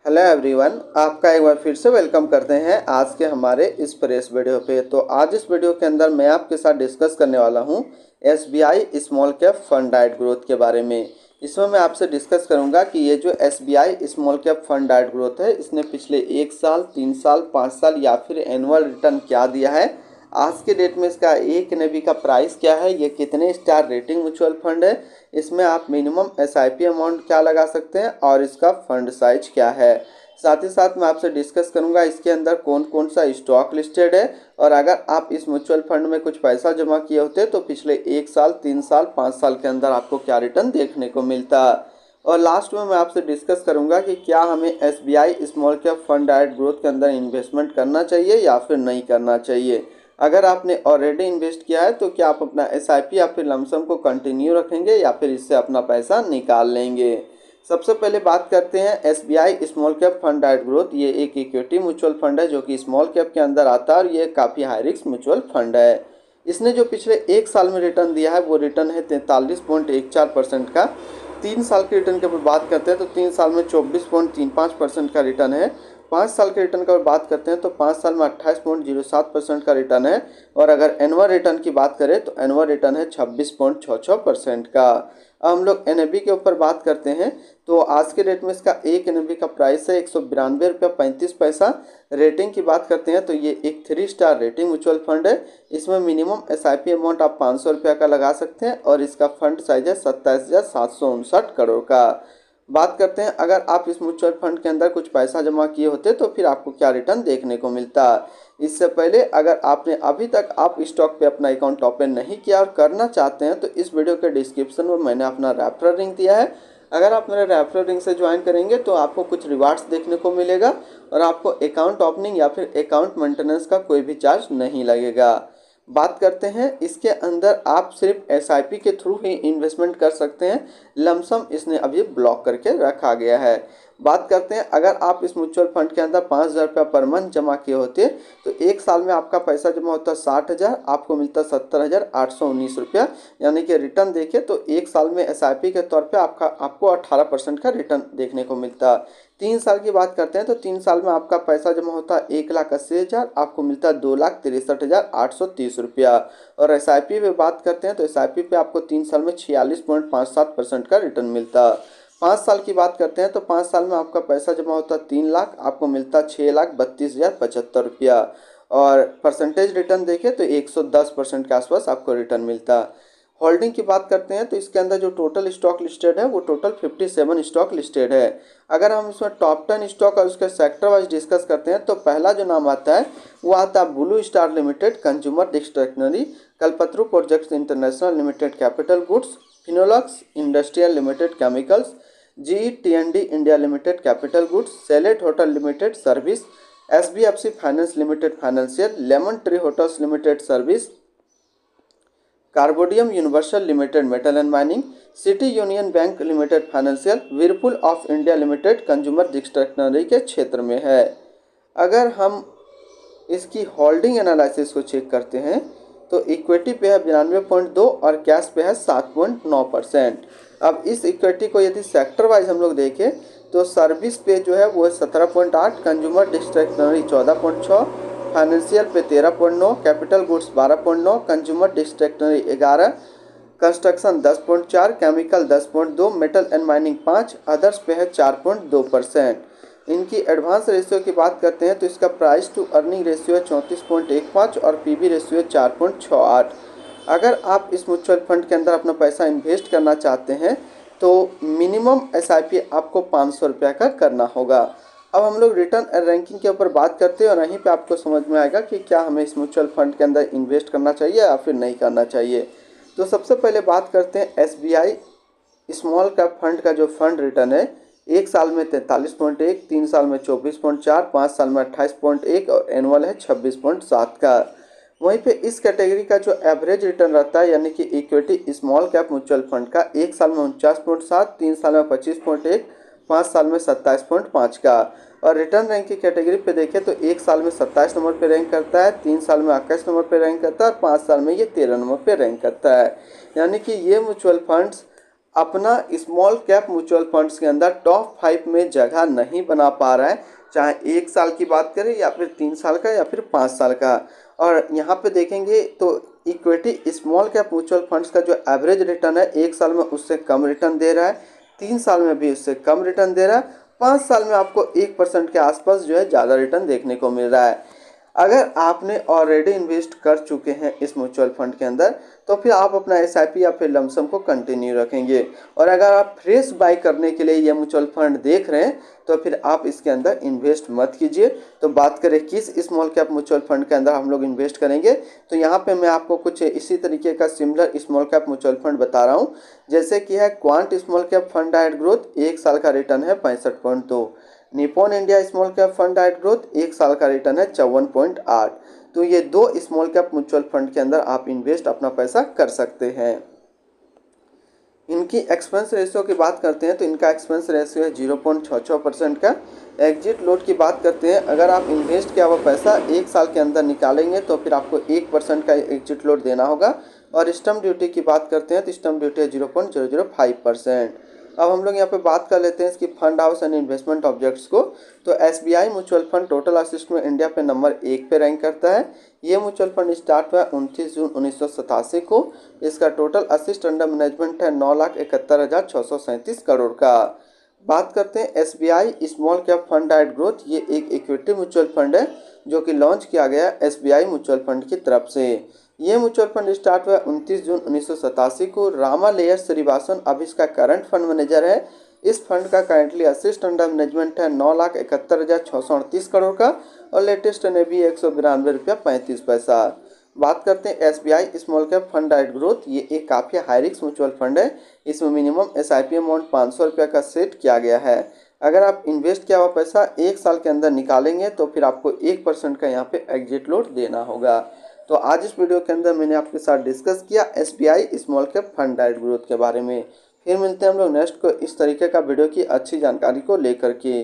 Hello everyone, आपका एक बार फिर से वेलकम करते हैं आज के हमारे इस प्रेस वीडियो पे। तो आज इस वीडियो के अंदर मैं आपके साथ डिस्कस करने वाला हूं SBI small cap fund diet growth के बारे में। इसमें मैं आपसे डिस्कस करूंगा कि ये जो SBI small cap fund diet growth है, इसने पिछले 1 साल, 3 साल, 5 साल या फिर एनुअल रिटर्न क्या दिया है, आज के डेट में इसका एक एनएवी का प्राइस क्या है, ये कितने स्टार रेटिंग म्यूचुअल फंड है, इसमें आप मिनिमम एसआईपी अमाउंट क्या लगा सकते हैं और इसका फंड साइज क्या है। साथ ही साथ मैं आपसे डिस्कस करूंगा इसके अंदर कौन कौन सा स्टॉक लिस्टेड है और अगर आप इस म्यूचुअल फंड में कुछ पैसा जमा किए होते तो पिछले 1 साल, 3 साल, 5 साल के अंदर आपको क्या रिटर्न देखने को मिलता। और लास्ट में मैं आपसे डिस्कस करूंगा कि क्या हमें SBI small cap fund diet growth के अंदर इन्वेस्टमेंट करना चाहिए या फिर नहीं करना चाहिए। अगर आपने ऑलरेडी इन्वेस्ट किया है तो क्या आप अपना एसआईपी या फिर लमसम को कंटिन्यू रखेंगे या फिर इससे अपना पैसा निकाल लेंगे। सबसे पहले बात करते हैं SBI small cap fund diet growth. ये एक इक्विटी म्यूचुअल फंड है जो कि स्मॉल कैप के अंदर आता है और ये काफ़ी हाई रिस्क म्यूचुअल फंड है। इसने जो पिछले 1 साल में रिटर्न दिया है वो रिटर्न है 43.14% का। 3 साल के रिटर्न की बात करते हैं तो 3 साल में 24.35% का रिटर्न है। 5 साल के रिटर्न की बात करते हैं तो 5 साल में 28.07% का रिटर्न है। और अगर एनुअल रिटर्न की बात करें तो एनुअल रिटर्न है 26.66% का। अब हम लोग एनएबी के ऊपर बात करते हैं तो आज के डेट में इसका एक एनएबी का प्राइस है 192.35 रुपया। रेटिंग की बात करते हैं तो ये एक 3 स्टार रेटिंग म्यूचुअल फंड है। इसमें मिनिमम एसआईपी अमाउंट आप 500 रुपया का लगा सकते हैं और इसका फंड साइज है 27,759 करोड़ का। बात करते हैं अगर आप इस म्यूचुअल फंड के अंदर कुछ पैसा जमा किए होते तो फिर आपको क्या रिटर्न देखने को मिलता। इससे पहले अगर आपने अभी तक आप स्टॉक पे अपना अकाउंट ओपन नहीं किया और करना चाहते हैं तो इस वीडियो के डिस्क्रिप्शन में मैंने अपना रेफरल लिंक दिया है। अगर आप मेरे रेफरल लिंक से ज्वाइन करेंगे तो आपको कुछ रिवार्ड्स देखने को मिलेगा और आपको अकाउंट ओपनिंग या फिर अकाउंट मेंटेनेंस का कोई भी चार्ज नहीं लगेगा। बात करते हैं इसके अंदर आप सिर्फ एसआईपी के थ्रू ही इन्वेस्टमेंट कर सकते हैं। लमसम इसने अभी ब्लॉक करके रखा गया है। बात करते हैं अगर आप इस म्यूचुअल फंड के अंदर 5,000 रुपया पर मंथ जमा किए होते तो 1 साल में आपका पैसा जमा होता 60,000, आपको मिलता 70,819 रुपया। यानी कि रिटर्न देखें तो 1 साल में एसआईपी के तौर पे आपको 18% का रिटर्न देखने को मिलता। 3 साल की बात करते हैं तो 3 साल में आपका पैसा जमा होता 1,80,000, आपको मिलता 2,63,830 रुपया। और एसआईपी पे बात करते हैं तो एसआईपी पे आपको 3 साल में 46.57% का रिटर्न मिलता। 5 साल की बात करते हैं तो 5 साल में आपका पैसा जमा होता 3 लाख, आपको मिलता 6,32,075 रुपया। और परसेंटेज रिटर्न देखें तो 110% के आसपास आपको रिटर्न मिलता। होल्डिंग की बात करते हैं तो इसके अंदर जो टोटल स्टॉक लिस्टेड है वो टोटल 57 स्टॉक लिस्टेड है। अगर हम इसमें टॉप 10 स्टॉक और उसके सेक्टर वाइज डिस्कस करते हैं तो पहला जो नाम आता है वो आता है blue star limited, consumer discretionary, Kalpataru projects international limited capital goods, Finolex industrial limited chemicals, GE&T India limited capital goods, Chalet hotel limited service, SBFC finance limited financial, lemon tree hotels limited service, Carborundum universal limited metal and mining, city union bank limited financial, Whirlpool of India limited consumer discretionary के क्षेत्र में है। अगर हम इसकी holding analysis को check करते हैं तो इक्विटी पे है 92.2 और कैश पे है 7.9%। अब इस इक्विटी को यदि सेक्टर वाइज हम लोग देखें तो सर्विस पे जो है वो है 17.8, कंज्यूमर डिस्क्रिशनरी 14.6, फाइनेंशियल पे 13.9, capital goods 12.9, consumer discretionary 11, construction 10.4, chemical 10.2, metal and mining 5, others पे है 4.2%। इनकी एडवांस रेशियो की बात करते हैं तो इसका प्राइस टू अर्निंग रेशियो है 34.15 और पीबी रेशियो है 4.68। अगर आप इस म्यूचुअल फंड के अंदर अपना पैसा इन्वेस्ट करना चाहते हैं तो मिनिमम एसआईपी आपको 500 रुपया का करना होगा। अब हम लोग रिटर्न एंड रैंकिंग के ऊपर बात करते हैं और यहीं पे आपको समझ में आएगा कि क्या हमें इस म्यूचुअल फंड के अंदर इन्वेस्ट करना चाहिए या फिर नहीं करना चाहिए। तो सबसे पहले बात करते हैं एसबीआई स्मॉल कैप फंड का जो फंड रिटर्न है 1 साल में 43.1, 3 साल में 24.4, 5 साल में 28.1 और एनुअल है 26.7 का। वहीं पे इस कैटेगरी का जो एवरेज रिटर्न रहता है यानी कि equity small cap mutual fund का 1 साल में 49.7, 3 साल में 25.1, 5 साल में 27.5 का। और रिटर्न रैंक की कैटेगरी पे देखें तो 1 साल में 27 नंबर पे रैंक करता है, 3 साल में 21 नंबर पे रैंक करता है और 5 साल में ये 13 नंबर पे रैंक करता है। यानी कि ये म्यूचुअल फंड्स अपना स्मॉल कैप म्यूचुअल फंड्स के अंदर टॉप 5 में जगह नहीं बना पा रहा है, चाहे 1 साल की बात करें या फिर 3 साल का या फिर 5 साल का। और यहाँ पे देखेंगे तो equity small cap mutual funds का जो एवरेज रिटर्न है 1 साल में उससे कम रिटर्न दे रहा है, 3 साल में भी उससे कम रिटर्न दे रहा है, 5 साल में आपको 1% के आसपास जो है ज़्यादा रिटर्न देखने को मिल रहा है। अगर आपने ऑलरेडी इन्वेस्ट कर चुके हैं इस म्यूचुअल फंड के अंदर तो फिर आप अपना एसआईपी या फिर लमसम को कंटिन्यू रखेंगे। और अगर आप फ्रेश बाई करने के लिए ये म्यूचुअल फंड देख रहे हैं तो फिर आप इसके अंदर इन्वेस्ट मत कीजिए। तो बात करें किस स्मॉल कैप म्यूचुअल फंड के अंदर हम लोग इन्वेस्ट करेंगे, तो यहाँ पे मैं आपको कुछ इसी तरीके का similar small cap mutual fund बता रहा हूँ। जैसे कि है quant small cap fund direct growth, 1 साल का रिटर्न है 65.2। Nippon India small cap fund direct growth, 1 साल का रिटर्न है 54.8। तो ये 2 स्मॉल कैप म्यूचुअल फंड के अंदर आप इन्वेस्ट अपना पैसा कर सकते हैं। इनकी एक्सपेंस रेशियो की बात करते हैं तो इनका एक्सपेंस रेशियो है 0.66% का। एग्जिट लोड की बात करते हैं, अगर आप इन्वेस्ट किया हुआ पैसा 1 साल के अंदर निकालेंगे तो फिर आपको 1% का एग्जिट लोड देना होगा। और स्टम्प ड्यूटी की बात करते हैं तो स्टम्प ड्यूटी है 0.005%। अब हम लोग यहाँ पे बात कर लेते हैं इसकी fund house and investment objects को। तो SBI mutual fund total assist में इंडिया पे नंबर 1 पे रैंक करता है। ये म्यूचुअल फंड स्टार्ट हुआ 29 जून 1987 को। इसका टोटल असिस्ट अंडर मैनेजमेंट है 9,71,637 करोड़ का। बात करते हैं SBI small cap fund direct growth, ये एक इक्विटी म्यूचुअल फंड है जो कि लॉन्च किया गया एसबीआई म्यूचुअल फंड की तरफ से। ये म्यूचुअल फंड स्टार्ट हुआ 29 जून 1987 को। रामा लेयर श्रीवासन अब इसका करंट फंड मैनेजर है। इस फंड का करंटली असिस्ट अंडर मैनेजमेंट है 9,71,638 करोड़ का और लेटेस्ट एनएवी 192 रुपया 35 पैसा। बात करते हैं SBI small cap fund direct growth, ये एक काफ़ी हाई रिस्क म्यूचुअल फंड है। इसमें मिनिमम एसआईपी अमाउंट 500 रुपये का सेट किया गया है। अगर आप इन्वेस्ट किया हुआ पैसा 1 साल के अंदर निकालेंगे तो फिर आपको 1% का यहाँ पे एग्जिट लोड देना होगा। तो आज इस वीडियो के अंदर मैंने आपके साथ डिस्कस किया SBI small cap fund direct growth के बारे में। फिर मिलते हैं हम लोग नेक्स्ट को इस तरीके का वीडियो की अच्छी जानकारी को लेकर के।